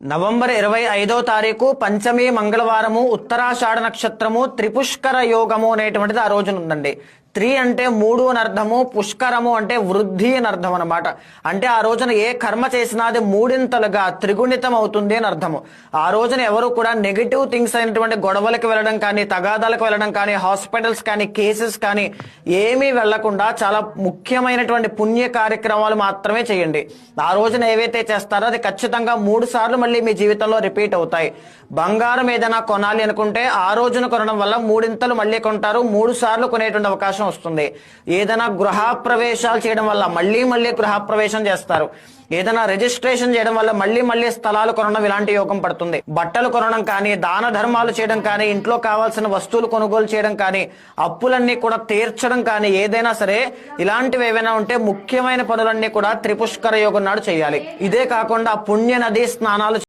November 25వ తారీఖు పంచమి మంగళవారము ఉత్తరాషాఢ నక్షత్రము త్రిపుష్కర యోగము అనేటువంటిది ఆ రోజున ఉందండి. త్రి అంటే మూడు అని అర్థము, పుష్కరము అంటే వృద్ధి అని అర్థం అనమాట. అంటే ఆ రోజున ఏ కర్మ చేసినా అది మూడింతలుగా త్రిగుణితం అవుతుంది అని అర్థము. ఆ రోజున ఎవరు కూడా నెగిటివ్ థింగ్స్ అయినటువంటి గొడవలకు వెళ్ళడం కానీ, తగాదాలకు వెళ్ళడం కానీ, హాస్పిటల్స్ కానీ, కేసెస్ కానీ ఏమీ వెళ్లకుండా చాలా ముఖ్యమైనటువంటి పుణ్య కార్యక్రమాలు మాత్రమే చేయండి. ఆ రోజున ఏవైతే చేస్తారో అది ఖచ్చితంగా 3 సార్లు మళ్ళీ మీ జీవితంలో రిపీట్ అవుతాయి. బంగారం ఏదైనా కొనాలి అనుకుంటే ఆ రోజున కొనడం వల్ల మూడింతలు మళ్ళీ కొంటారు, 3 సార్లు కొనేటువంటి అవకాశం వస్తుంది. ఏదైనా గృహప్రవేశాలు చేయడం వల్ల మళ్ళీ గృహప్రవేశం చేస్తారు. ఏదైనా రిజిస్ట్రేషన్ చేయడం వల్ల మళ్ళీ స్థలాలు కొనడం ఇలాంటి యోగం పడుతుంది. బట్టలు కొనడం కానీ, దాన ధర్మాలు చేయడం కానీ, ఇంట్లో కావాల్సిన వస్తువులు కొనుగోలు చేయడం కానీ, అప్పులన్నీ కూడా తీర్చడం కానీ, ఏదైనా సరే ఇలాంటివి ఏవైనా ఉంటే ముఖ్యమైన పనులన్నీ కూడా త్రిపుష్కర యోగం నాడు చేయాలి. ఇదే కాకుండా పుణ్య నది స్నానాలు